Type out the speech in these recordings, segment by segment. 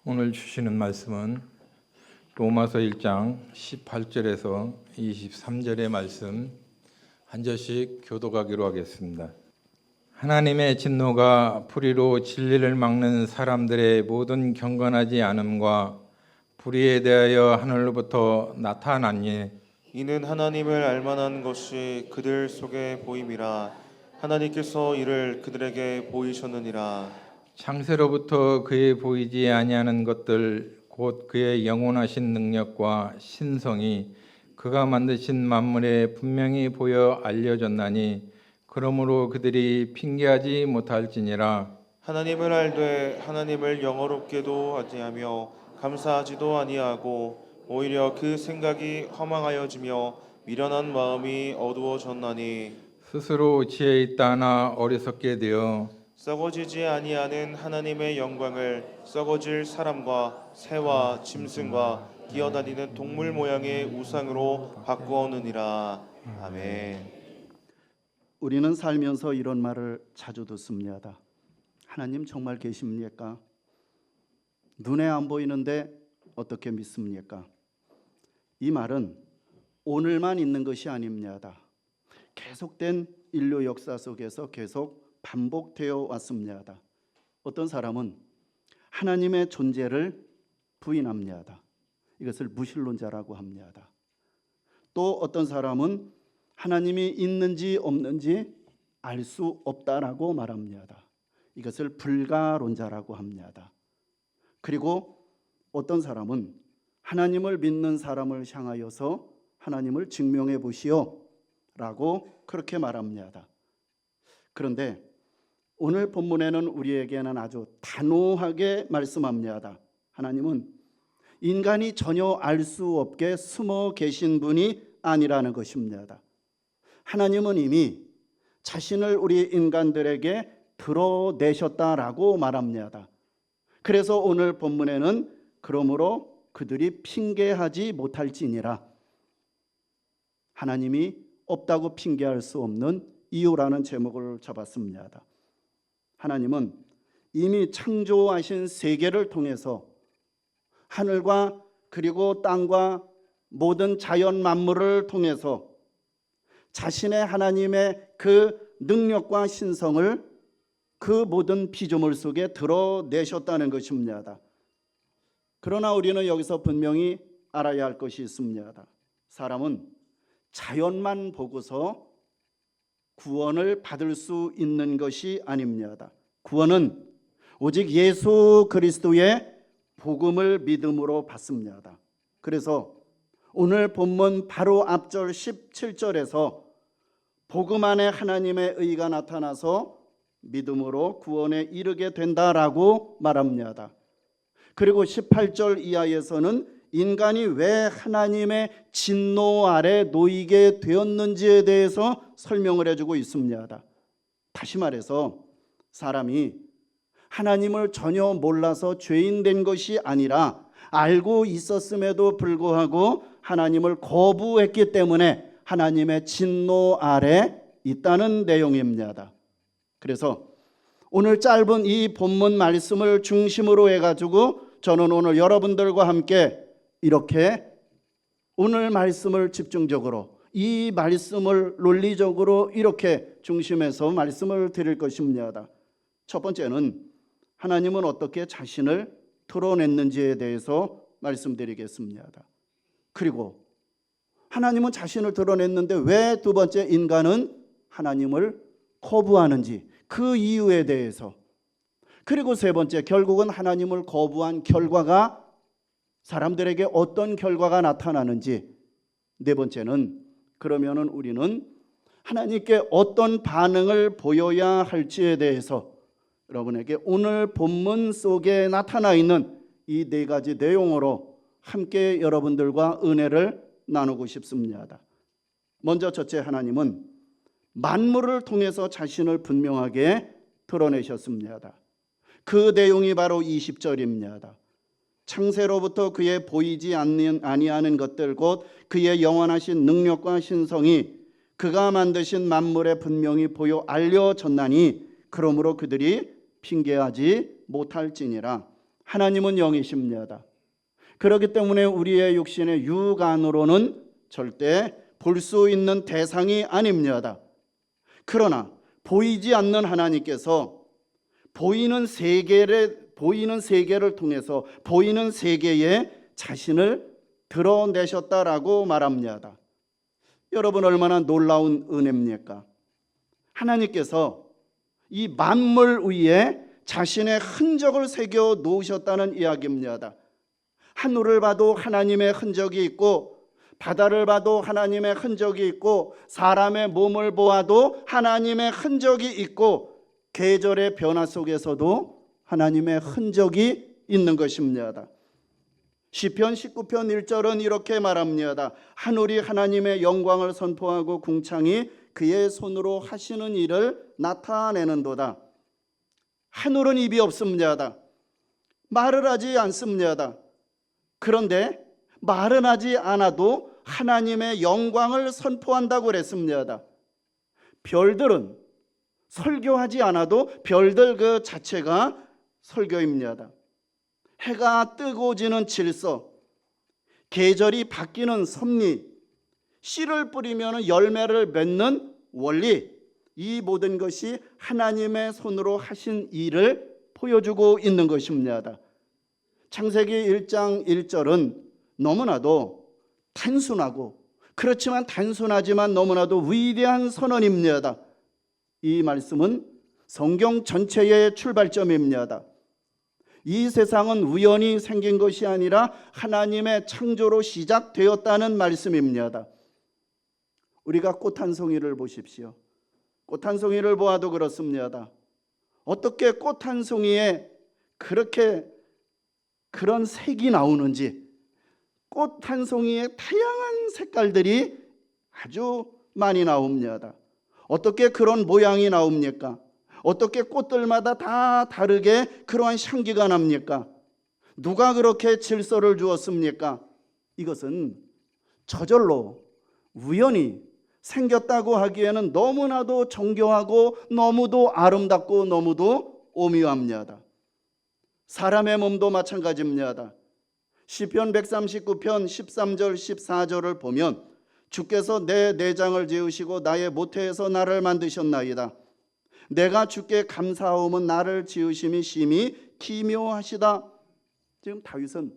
오늘 주시는 말씀은 로마서 1장 18절에서 23절의 말씀 한 절씩 교독하기로 하겠습니다. 하나님의 진노가 불의로 진리를 막는 사람들의 모든 경건하지 않음과 불의에 대하여 하늘로부터 나타나니 이는 하나님을 알만한 것이 그들 속에 보임이라. 하나님께서 이를 그들에게 보이셨느니라. 창세로부터 그의 보이지 아니하는 것들 곧 그의 영원하신 능력과 신성이 그가 만드신 만물에 분명히 보여 알려졌나니 그러므로 그들이 핑계하지 못할지니라. 하나님을 알되 하나님을 영어롭게도 아니하며 감사하지도 아니하고 오히려 그 생각이 허망하여지며 미련한 마음이 어두워졌나니 스스로 지혜 있다 하나 어리석게 되어 썩어지지 아니하는 하나님의 영광을 썩어질 사람과 새와 짐승과 기어다니는 동물 모양의 우상으로 바꾸었느니라. 아멘. 우리는 살면서 이런 말을 자주 듣습니다. 하나님 정말 계십니까? 눈에 안 보이는데 어떻게 믿습니까? 이 말은 오늘만 있는 것이 아닙니다. 계속된 인류 역사 속에서 계속 반복되어 왔습니다. 어떤 사람은 하나님의 존재를 부인합니다. 이것을 무신론자라고 합니다. 또 어떤 사람은 하나님이 있는지 없는지 알 수 없다라고 말합니다. 이것을 불가론자라고 합니다. 그리고 어떤 사람은 하나님을 믿는 사람을 향하여서 하나님을 증명해 보시오 라고 그렇게 말합니다. 그런데 오늘 본문에는 우리에게는 아주 단호하게 말씀합니다. 하나님은 인간이 전혀 알 수 없게 숨어 계신 분이 아니라는 것입니다. 하나님은 이미 자신을 우리 인간들에게 드러내셨다라고 말합니다. 그래서 오늘 본문에는 그러므로 그들이 핑계하지 못할지니라, 하나님이 없다고 핑계할 수 없는 이유라는 제목을 잡았습니다. 하나님은 이미 창조하신 세계를 통해서 하늘과 그리고 땅과 모든 자연 만물을 통해서 자신의 하나님의 그 능력과 신성을 그 모든 피조물 속에 드러내셨다는 것입니다. 그러나 우리는 여기서 분명히 알아야 할 것이 있습니다. 사람은 자연만 보고서 구원을 받을 수 있는 것이 아닙니다. 구원은 오직 예수 그리스도의 복음을 믿음으로 받습니다. 그래서 오늘 본문 바로 앞절 17절에서 복음 안에 하나님의 의가 나타나서 믿음으로 구원에 이르게 된다라고 말합니다. 그리고 18절 이하에서는 인간이 왜 하나님의 진노 아래 놓이게 되었는지에 대해서 설명을 해주고 있습니다. 다시 말해서 사람이 하나님을 전혀 몰라서 죄인 된 것이 아니라 알고 있었음에도 불구하고 하나님을 거부했기 때문에 하나님의 진노 아래 있다는 내용입니다. 그래서 오늘 짧은 이 본문 말씀을 중심으로 해가지고 저는 오늘 여러분들과 함께 이렇게 오늘 말씀을 집중적으로 이 말씀을 논리적으로 이렇게 중심해서 말씀을 드릴 것입니다. 첫 번째는 하나님은 어떻게 자신을 드러냈는지에 대해서 말씀드리겠습니다. 그리고 하나님은 자신을 드러냈는데 왜 두 번째 인간은 하나님을 거부하는지 그 이유에 대해서, 그리고 세 번째 결국은 하나님을 거부한 결과가 사람들에게 어떤 결과가 나타나는지, 네 번째는 그러면은 우리는 하나님께 어떤 반응을 보여야 할지에 대해서 여러분에게 오늘 본문 속에 나타나 있는 이 네 가지 내용으로 함께 여러분들과 은혜를 나누고 싶습니다. 먼저 첫째, 하나님은 만물을 통해서 자신을 분명하게 드러내셨습니다. 그 내용이 바로 20절입니다. 창세로부터 그의 보이지 아니하는 것들 곧 그의 영원하신 능력과 신성이 그가 만드신 만물에 분명히 보여 알려졌나니 그러므로 그들이 핑계하지 못할지니라. 하나님은 영이십니다. 그렇기 때문에 우리의 육신의 육안으로는 절대 볼 수 있는 대상이 아닙니다. 그러나 보이지 않는 하나님께서 보이는 세계를 통해서 보이는 세계에 자신을 드러내셨다라고 말합니다. 여러분, 얼마나 놀라운 은혜입니까? 하나님께서 이 만물 위에 자신의 흔적을 새겨 놓으셨다는 이야기입니다. 하늘을 봐도 하나님의 흔적이 있고, 바다를 봐도 하나님의 흔적이 있고, 사람의 몸을 보아도 하나님의 흔적이 있고, 계절의 변화 속에서도 하나님의 흔적이 있는 것입니다. 시편 19편 1절은 이렇게 말합니다. 하늘이 하나님의 영광을 선포하고 궁창이 그의 손으로 하시는 일을 나타내는도다. 하늘은 입이 없습니다. 말을 하지 않습니다. 그런데 말은 하지 않아도 하나님의 영광을 선포한다고 그랬습니다. 별들은 설교하지 않아도 별들 그 자체가 설교입니다. 해가 뜨고 지는 질서, 계절이 바뀌는 섭리, 씨를 뿌리면 열매를 맺는 원리, 이 모든 것이 하나님의 손으로 하신 일을 보여주고 있는 것입니다. 창세기 1장 1절은 너무나도 단순하고, 그렇지만 단순하지만 너무나도 위대한 선언입니다. 이 말씀은 성경 전체의 출발점입니다. 이 세상은 우연히 생긴 것이 아니라 하나님의 창조로 시작되었다는 말씀입니다. 우리가 꽃 한 송이를 보십시오. 꽃 한 송이를 보아도 그렇습니다. 어떻게 꽃 한 송이에 그런 색이 나오는지, 꽃 한 송이에 다양한 색깔들이 아주 많이 나옵니다. 어떻게 그런 모양이 나옵니까? 어떻게 꽃들마다 다 다르게 그러한 향기가 납니까? 누가 그렇게 질서를 주었습니까? 이것은 저절로 우연히 생겼다고 하기에는 너무나도 정교하고 너무도 아름답고 너무도 오묘합니다. 사람의 몸도 마찬가지입니다. 시편 139편 13절 14절을 보면 주께서 내 내장을 지으시고 나의 모태에서 나를 만드셨나이다. 내가 주께 감사하오면 나를 지으심이 심히 기묘하시다. 지금 다윗은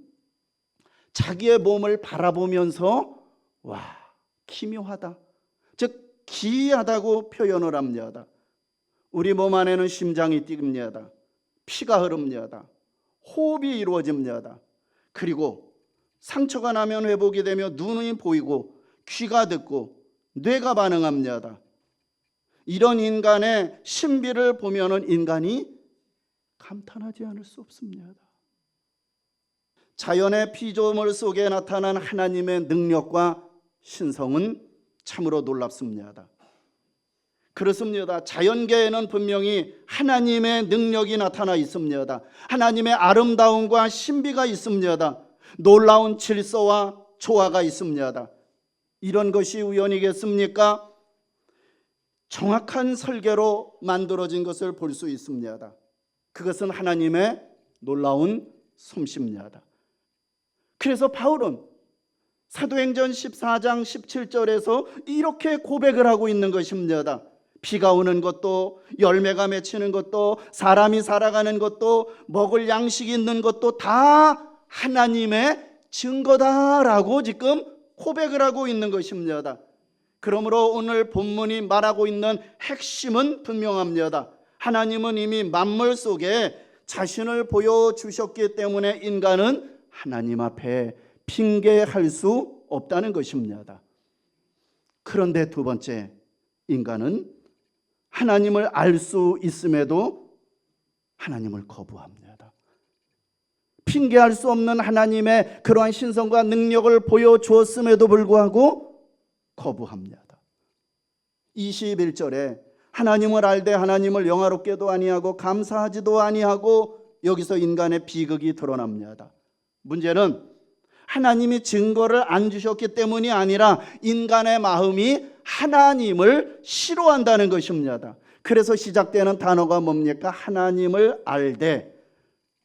자기의 몸을 바라보면서 와, 기묘하다, 즉 기이하다고 표현을 합니다. 우리 몸 안에는 심장이 뜁니다. 피가 흐릅니다. 호흡이 이루어집니다. 그리고 상처가 나면 회복이 되며 눈이 보이고 귀가 듣고 뇌가 반응합니다. 이런 인간의 신비를 보면은 인간이 감탄하지 않을 수 없습니다. 자연의 피조물 속에 나타난 하나님의 능력과 신성은 참으로 놀랍습니다. 그렇습니다. 자연계에는 분명히 하나님의 능력이 나타나 있습니다. 하나님의 아름다움과 신비가 있습니다. 놀라운 질서와 조화가 있습니다. 이런 것이 우연이겠습니까? 정확한 설계로 만들어진 것을 볼 수 있습니다. 그것은 하나님의 놀라운 솜씨입니다. 그래서 바울은 사도행전 14장 17절에서 이렇게 고백을 하고 있는 것입니다. 비가 오는 것도, 열매가 맺히는 것도, 사람이 살아가는 것도, 먹을 양식이 있는 것도 다 하나님의 증거다라고 지금 고백을 하고 있는 것입니다. 그러므로 오늘 본문이 말하고 있는 핵심은 분명합니다. 하나님은 이미 만물 속에 자신을 보여주셨기 때문에 인간은 하나님 앞에 핑계할 수 없다는 것입니다. 그런데 두 번째, 인간은 하나님을 알 수 있음에도 하나님을 거부합니다. 핑계할 수 없는 하나님의 그러한 신성과 능력을 보여주었음에도 불구하고 거부합니다. 21절에 하나님을 알되 하나님을 영화롭게도 아니하고 감사하지도 아니하고, 여기서 인간의 비극이 드러납니다. 문제는 하나님이 증거를 안 주셨기 때문이 아니라 인간의 마음이 하나님을 싫어한다는 것입니다. 그래서 시작되는 단어가 뭡니까? 하나님을 알되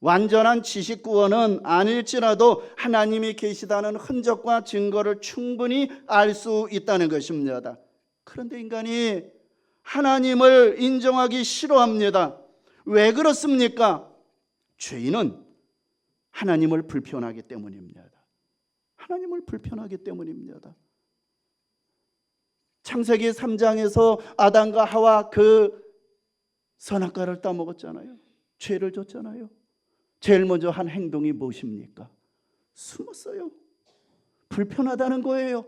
완전한 지식 구원은 아닐지라도 하나님이 계시다는 흔적과 증거를 충분히 알 수 있다는 것입니다. 그런데 인간이 하나님을 인정하기 싫어합니다. 왜 그렇습니까? 죄인은 하나님을 불편하기 때문입니다. 하나님을 불편하기 때문입니다. 창세기 3장에서 아담과 하와 그 선악과를 따먹었잖아요. 죄를 졌잖아요. 제일 먼저 한 행동이 무엇입니까? 숨었어요. 불편하다는 거예요.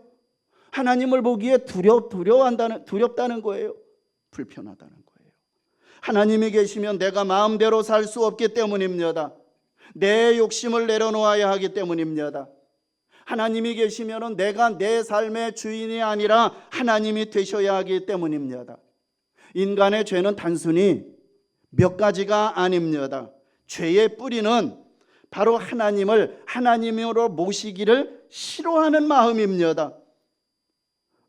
하나님을 보기에 두렵다는 거예요. 불편하다는 거예요. 하나님이 계시면 내가 마음대로 살 수 없기 때문입니다. 내 욕심을 내려놓아야 하기 때문입니다. 하나님이 계시면 내가 내 삶의 주인이 아니라 하나님이 되셔야 하기 때문입니다. 인간의 죄는 단순히 몇 가지가 아닙니다. 죄의 뿌리는 바로 하나님을 하나님으로 모시기를 싫어하는 마음입니다.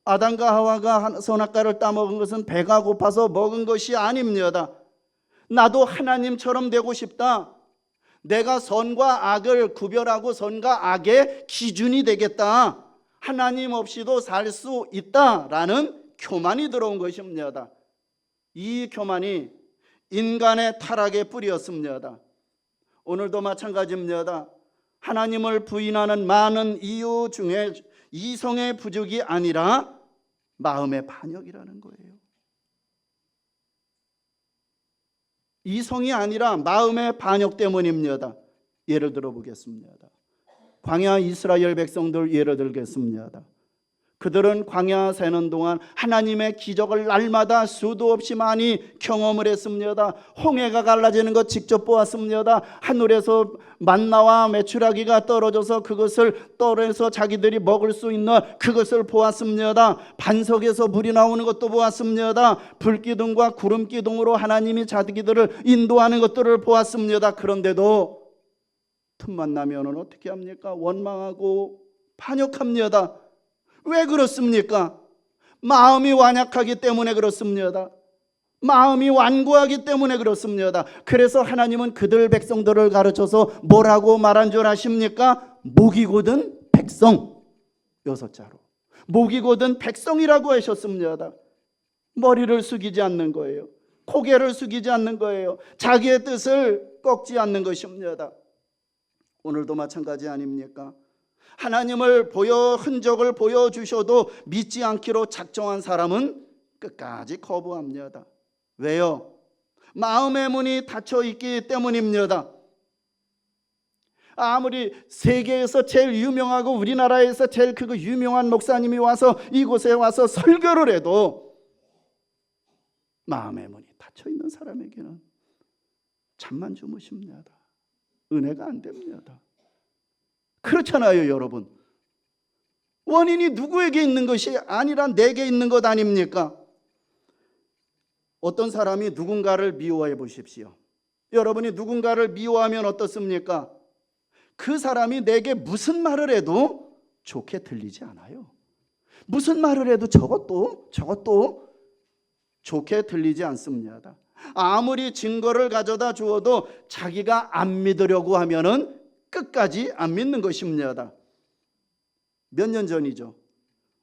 아담과 하와가 선악과를 따먹은 것은 배가 고파서 먹은 것이 아닙니다. 나도 하나님처럼 되고 싶다. 내가 선과 악을 구별하고 선과 악의 기준이 되겠다. 하나님 없이도 살 수 있다라는 교만이 들어온 것입니다. 이 교만이 인간의 타락의 뿌리였습니다. 오늘도 마찬가지입니다. 하나님을 부인하는 많은 이유 중에 이성의 부족이 아니라 마음의 반역이라는 거예요. 이성이 아니라 마음의 반역 때문입니다. 예를 들어 보겠습니다. 광야 이스라엘 백성들 예를 들겠습니다. 그들은 광야 새는 동안 하나님의 기적을 날마다 수도 없이 많이 경험을 했습니다. 홍해가 갈라지는 것 직접 보았습니다. 하늘에서 만나와 메추라기가 떨어져서 그것을 떨어서 자기들이 먹을 수 있는 그것을 보았습니다. 반석에서 물이 나오는 것도 보았습니다. 불기둥과 구름기둥으로 하나님이 자기들을 인도하는 것들을 보았습니다. 그런데도 틈만 나면 어떻게 합니까? 원망하고 반역합니다. 왜 그렇습니까? 마음이 완약하기 때문에 그렇습니다. 마음이 완고하기 때문에 그렇습니다. 그래서 하나님은 그들 백성들을 가르쳐서 뭐라고 말한 줄 아십니까? 목이 곧은 백성. 6자로 목이 곧은 백성이라고 하셨습니다. 머리를 숙이지 않는 거예요. 고개를 숙이지 않는 거예요. 자기의 뜻을 꺾지 않는 것입니다. 오늘도 마찬가지 아닙니까? 하나님을 흔적을 보여주셔도 믿지 않기로 작정한 사람은 끝까지 거부합니다. 왜요? 마음의 문이 닫혀 있기 때문입니다. 아무리 세계에서 제일 유명하고 우리나라에서 제일 유명한 목사님이 와서 이곳에 와서 설교를 해도 마음의 문이 닫혀 있는 사람에게는 잠만 주무십니다. 은혜가 안 됩니다. 그렇잖아요, 여러분. 원인이 누구에게 있는 것이 아니라 내게 있는 것 아닙니까? 어떤 사람이 누군가를 미워해 보십시오. 여러분이 누군가를 미워하면 어떻습니까? 그 사람이 내게 무슨 말을 해도 좋게 들리지 않아요. 무슨 말을 해도 저것도 좋게 들리지 않습니다. 아무리 증거를 가져다 주어도 자기가 안 믿으려고 하면은 끝까지 안 믿는 것입니다. 몇 년 전이죠.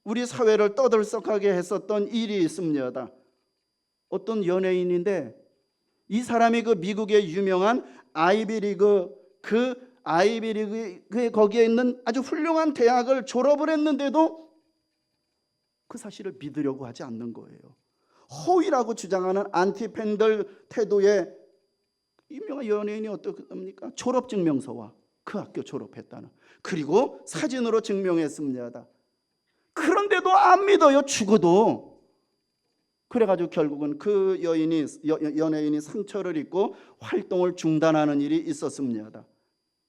우리 사회를 떠들썩하게 했었던 일이 있습니다. 어떤 연예인인데 이 사람이 그 미국의 유명한 아이비리그 거기에 있는 아주 훌륭한 대학을 졸업을 했는데도 그 사실을 믿으려고 하지 않는 거예요. 허위라고 주장하는 안티팬들 태도에 유명한 연예인이 어떻습니까? 졸업증명서와 그 학교 졸업했다는, 그리고 사진으로 증명했습니다. 그런데도 안 믿어요. 죽어도. 그래가지고 결국은 그 연예인이 상처를 입고 활동을 중단하는 일이 있었습니다.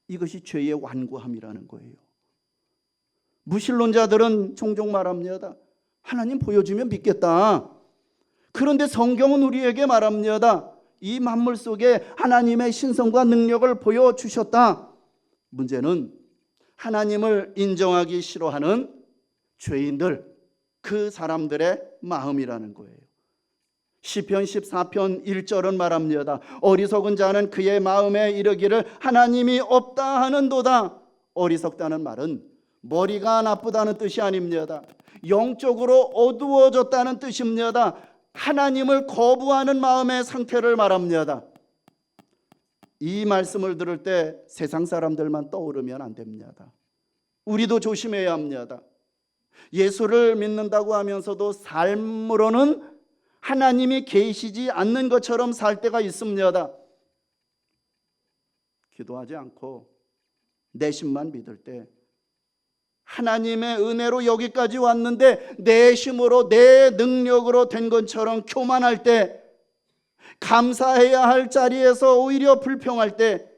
이것이 죄의 완고함이라는 거예요. 무신론자들은 종종 말합니다. 하나님 보여주면 믿겠다. 그런데 성경은 우리에게 말합니다. 이 만물 속에 하나님의 신성과 능력을 보여주셨다. 문제는 하나님을 인정하기 싫어하는 죄인들, 그 사람들의 마음이라는 거예요. 시편 14편 1절은 말합니다. 어리석은 자는 그의 마음에 이르기를 하나님이 없다 하는도다. 어리석다는 말은 머리가 나쁘다는 뜻이 아닙니다. 영적으로 어두워졌다는 뜻입니다. 하나님을 거부하는 마음의 상태를 말합니다. 이 말씀을 들을 때 세상 사람들만 떠오르면 안 됩니다. 우리도 조심해야 합니다. 예수를 믿는다고 하면서도 삶으로는 하나님이 계시지 않는 것처럼 살 때가 있습니다. 기도하지 않고 내심만 믿을 때 하나님의 은혜로 여기까지 왔는데 내 힘으로 내 능력으로 된 것처럼 교만할 때, 감사해야 할 자리에서 오히려 불평할 때,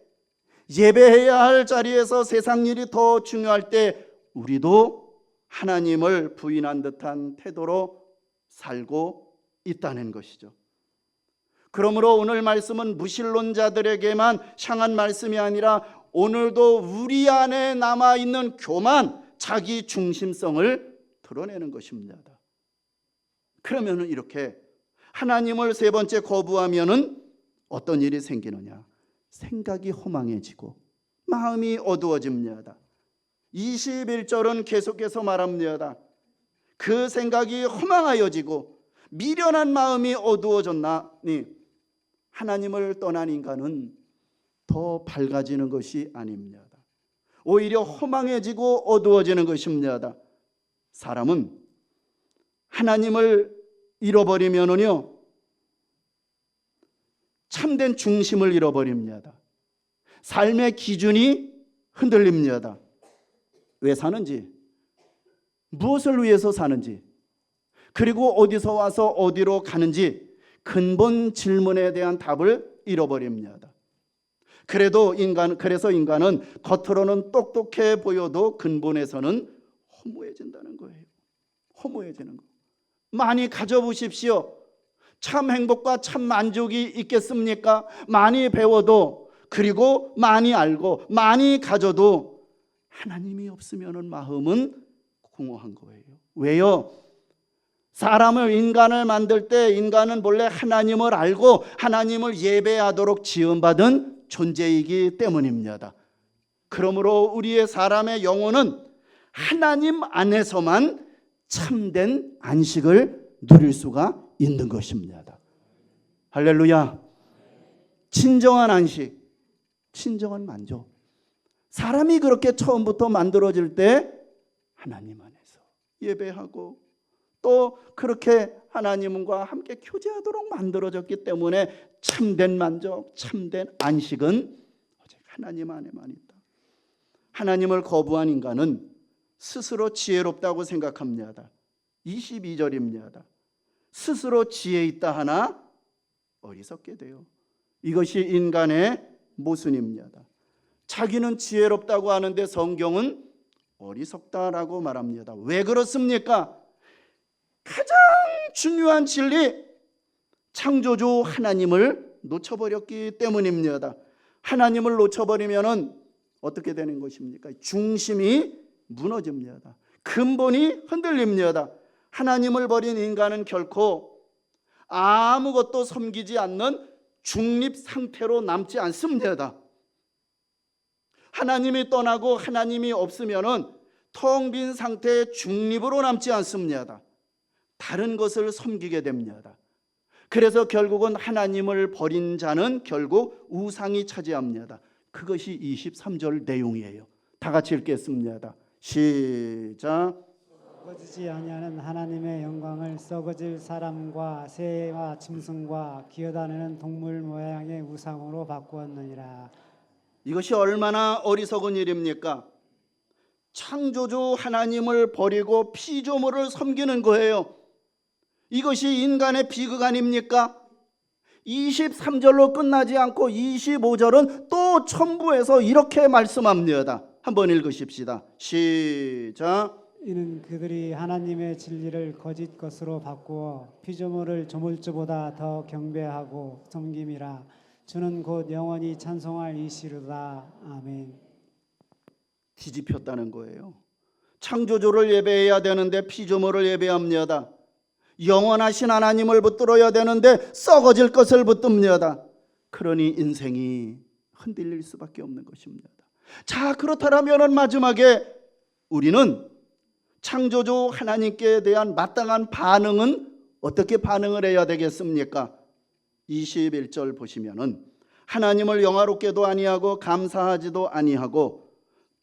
예배해야 할 자리에서 세상 일이 더 중요할 때 우리도 하나님을 부인한 듯한 태도로 살고 있다는 것이죠. 그러므로 오늘 말씀은 무신론자들에게만 향한 말씀이 아니라 오늘도 우리 안에 남아있는 교만, 자기 중심성을 드러내는 것입니다. 그러면 이렇게 하나님을 세 번째 거부하면 어떤 일이 생기느냐? 생각이 허망해지고 마음이 어두워집니다. 21절은 계속해서 말합니다. 그 생각이 허망하여지고 미련한 마음이 어두워졌나니 하나님을 떠난 인간은 더 밝아지는 것이 아닙니다. 오히려 허망해지고 어두워지는 것입니다. 사람은 하나님을 잃어버리면은요, 참된 중심을 잃어버립니다. 삶의 기준이 흔들립니다. 왜 사는지, 무엇을 위해서 사는지, 그리고 어디서 와서 어디로 가는지 근본 질문에 대한 답을 잃어버립니다. 그래서 인간은 겉으로는 똑똑해 보여도 근본에서는 허무해진다는 거예요. 허무해지는 거. 많이 가져보십시오. 참 행복과 참 만족이 있겠습니까? 많이 배워도, 그리고 많이 알고 많이 가져도 하나님이 없으면 마음은 공허한 거예요. 왜요? 사람을, 인간을 만들 때 인간은 본래 하나님을 알고 하나님을 예배하도록 지음받은 존재이기 때문입니다. 그러므로 우리의 사람의 영혼은 하나님 안에서만 참된 안식을 누릴 수가 있는 것입니다. 할렐루야. 진정한 안식, 진정한 만족. 사람이 그렇게 처음부터 만들어질 때 하나님 안에서 예배하고 또 그렇게 하나님과 함께 교제하도록 만들어졌기 때문에 참된 만족, 참된 안식은 오직 하나님 안에만 있다. 하나님을 거부한 인간은 스스로 지혜롭다고 생각합니다. 22절입니다. 스스로 지혜 있다 하나 어리석게 돼요. 이것이 인간의 모순입니다. 자기는 지혜롭다고 하는데 성경은 어리석다라고 말합니다. 왜 그렇습니까? 가장 중요한 진리, 창조주 하나님을 놓쳐버렸기 때문입니다. 하나님을 놓쳐버리면 어떻게 되는 것입니까? 중심이 무너집니다. 근본이 흔들립니다. 하나님을 버린 인간은 결코 아무것도 섬기지 않는 중립 상태로 남지 않습니다. 하나님이 떠나고 하나님이 없으면 텅 빈 상태의 중립으로 남지 않습니다. 다른 것을 섬기게 됩니다. 그래서 결국은 하나님을 버린 자는 결국 우상이 차지합니다. 그것이 23절 내용이에요. 다 같이 읽겠습니다. 시작. 썩어지지 아니하는 하나님의 영광을 썩어질 사람과 새와 짐승과 기어다니는 동물 모양의 우상으로 바꾸었느니라. 이것이 얼마나 어리석은 일입니까? 창조주 하나님을 버리고 피조물을 섬기는 거예요. 이것이 인간의 비극 아닙니까? 23절로 끝나지 않고 25절은 또 첨부해서 이렇게 말씀합니다. 한번 읽으십시다. 시작. 이는 그들이 하나님의 진리를 거짓 것으로 바꾸어 피조물을 조물주보다 더 경배하고 섬김이라. 주는 곧 영원히 찬송할 이시로다. 아멘. 뒤집혔다는 거예요. 창조주를 예배해야 되는데 피조물을 예배합니다. 영원하신 하나님을 붙들어야 되는데 썩어질 것을 붙듭니다. 그러니 인생이 흔들릴 수밖에 없는 것입니다. 자, 그렇다면 마지막에 우리는 창조주 하나님께 대한 마땅한 반응은 어떻게 반응을 해야 되겠습니까? 21절 보시면은 하나님을 영화롭게도 아니하고 감사하지도 아니하고,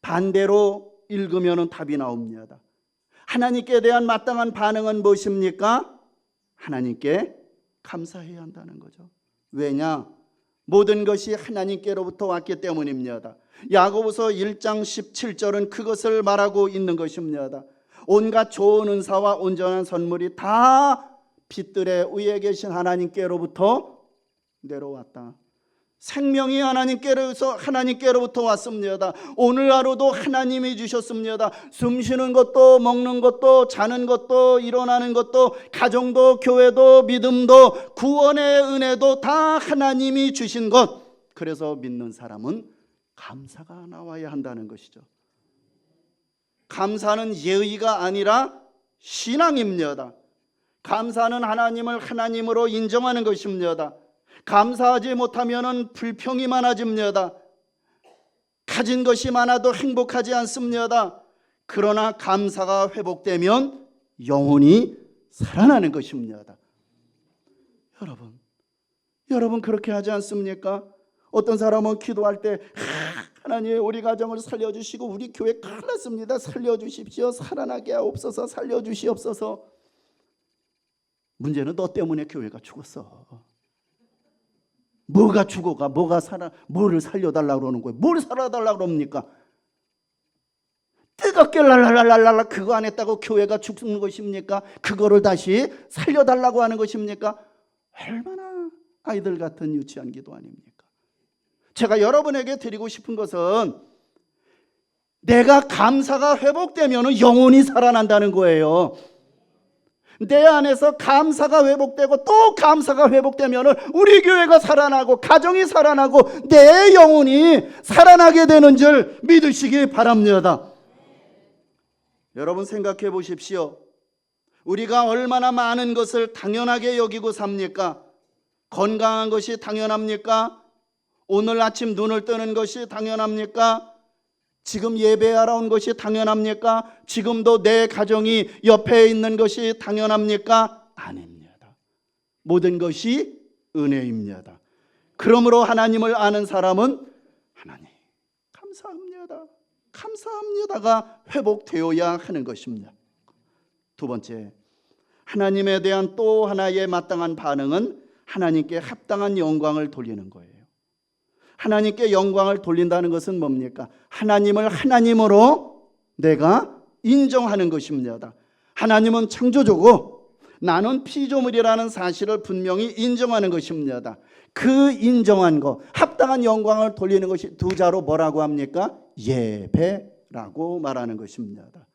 반대로 읽으면은 답이 나옵니다. 하나님께 대한 마땅한 반응은 무엇입니까? 하나님께 감사해야 한다는 거죠. 왜냐? 모든 것이 하나님께로부터 왔기 때문입니다. 야고보서 1장 17절은 그것을 말하고 있는 것입니다. 온갖 좋은 은사와 온전한 선물이 다 빛들의 위에 계신 하나님께로부터 내려왔다. 생명이 하나님께로부터 왔습니다. 오늘 하루도 하나님이 주셨습니다. 숨 쉬는 것도, 먹는 것도, 자는 것도, 일어나는 것도, 가정도, 교회도, 믿음도, 구원의 은혜도 다 하나님이 주신 것. 그래서 믿는 사람은 감사가 나와야 한다는 것이죠. 감사는 예의가 아니라 신앙입니다. 감사는 하나님을 하나님으로 인정하는 것입니다. 감사하지 못하면 불평이 많아집니다. 가진 것이 많아도 행복하지 않습니다. 그러나 감사가 회복되면 영혼이 살아나는 것입니다. 여러분 그렇게 하지 않습니까? 어떤 사람은 기도할 때 하나님 우리 가정을 살려주시고 우리 교회 큰일 났습니다. 살려주십시오. 살아나게 하옵소서. 살려주시옵소서. 문제는 너 때문에 교회가 죽었어. 뭐가 죽어가? 뭐를 살려달라고 그러는 거예요? 뭘 살아달라고 그럽니까? 뜨겁게 랄랄랄랄라 그거 안 했다고 교회가 죽는 것입니까? 그거를 다시 살려달라고 하는 것입니까? 얼마나 아이들 같은 유치한 기도 아닙니까? 제가 여러분에게 드리고 싶은 것은 내가 감사가 회복되면 영혼이 살아난다는 거예요. 내 안에서 감사가 회복되고 또 감사가 회복되면 우리 교회가 살아나고 가정이 살아나고 내 영혼이 살아나게 되는 줄 믿으시기 바랍니다. 여러분 생각해 보십시오. 우리가 얼마나 많은 것을 당연하게 여기고 삽니까? 건강한 것이 당연합니까? 오늘 아침 눈을 뜨는 것이 당연합니까? 지금 예배하러 온 것이 당연합니까? 지금도 내 가정이 옆에 있는 것이 당연합니까? 아닙니다. 모든 것이 은혜입니다. 그러므로 하나님을 아는 사람은 하나님 감사합니다가 회복되어야 하는 것입니다. 두 번째, 하나님에 대한 또 하나의 마땅한 반응은 하나님께 합당한 영광을 돌리는 거예요. 하나님께 영광을 돌린다는 것은 뭡니까? 하나님을 하나님으로 내가 인정하는 것입니다. 하나님은 창조주고 나는 피조물이라는 사실을 분명히 인정하는 것입니다. 그 인정한 것, 합당한 영광을 돌리는 것이 두 자로 뭐라고 합니까? 예배라고 말하는 것입니다.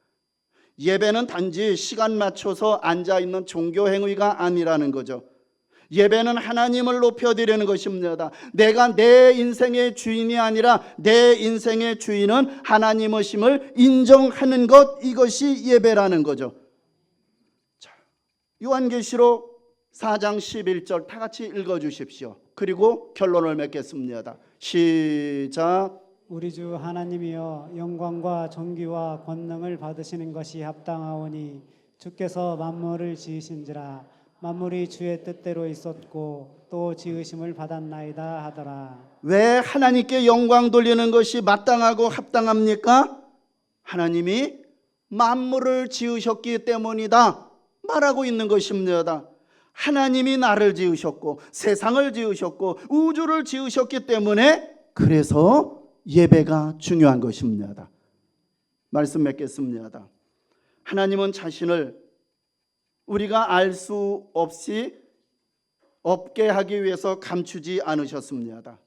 예배는 단지 시간 맞춰서 앉아있는 종교 행위가 아니라는 거죠. 예배는 하나님을 높여드리는 것입니다. 내가 내 인생의 주인이 아니라 내 인생의 주인은 하나님이심을 인정하는 것, 이것이 예배라는 거죠. 자, 요한계시록 4장 11절 다 같이 읽어주십시오. 그리고 결론을 맺겠습니다. 시작. 우리 주 하나님이여 영광과 존귀와 권능을 받으시는 것이 합당하오니 주께서 만물을 지으신지라 만물이 주의 뜻대로 있었고 또 지으심을 받았나이다 하더라. 왜 하나님께 영광 돌리는 것이 마땅하고 합당합니까? 하나님이 만물을 지으셨기 때문이다 말하고 있는 것입니다. 하나님이 나를 지으셨고 세상을 지으셨고 우주를 지으셨기 때문에 그래서 예배가 중요한 것입니다. 말씀 맺겠습니다. 하나님은 자신을 우리가 알 수 없게 하기 위해서 감추지 않으셨습니다.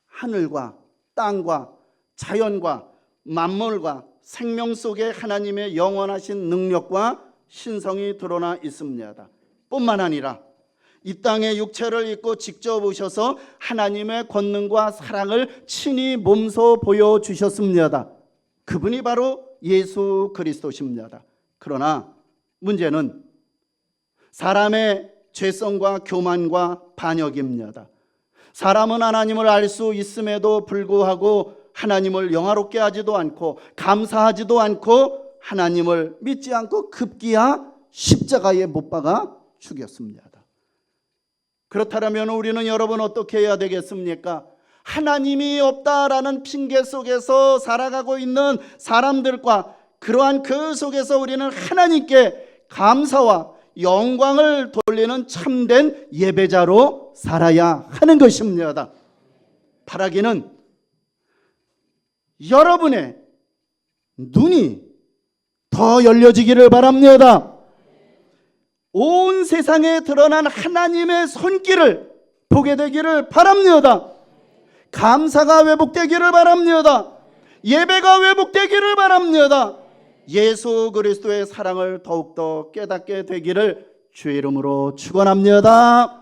하늘과 땅과 자연과 만물과 생명 속에 하나님의 영원하신 능력과 신성이 드러나 있습니다. 뿐만 아니라 이 땅에 육체를 입고 직접 오셔서 하나님의 권능과 사랑을 친히 몸소 보여주셨습니다. 그분이 바로 예수 그리스도십니다. 그러나 문제는 사람의 죄성과 교만과 반역입니다. 사람은 하나님을 알 수 있음에도 불구하고 하나님을 영화롭게 하지도 않고 감사하지도 않고 하나님을 믿지 않고 급기야 십자가에 못 박아 죽였습니다. 그렇다면 우리는 여러분 어떻게 해야 되겠습니까? 하나님이 없다라는 핑계 속에서 살아가고 있는 사람들과 그러한 그 속에서 우리는 하나님께 감사와 영광을 돌리는 참된 예배자로 살아야 하는 것입니다. 바라기는 여러분의 눈이 더 열려지기를 바랍니다. 온 세상에 드러난 하나님의 손길을 보게 되기를 바랍니다. 감사가 회복되기를 바랍니다. 예배가 회복되기를 바랍니다. 예수 그리스도의 사랑을 더욱더 깨닫게 되기를 주의 이름으로 축원합니다.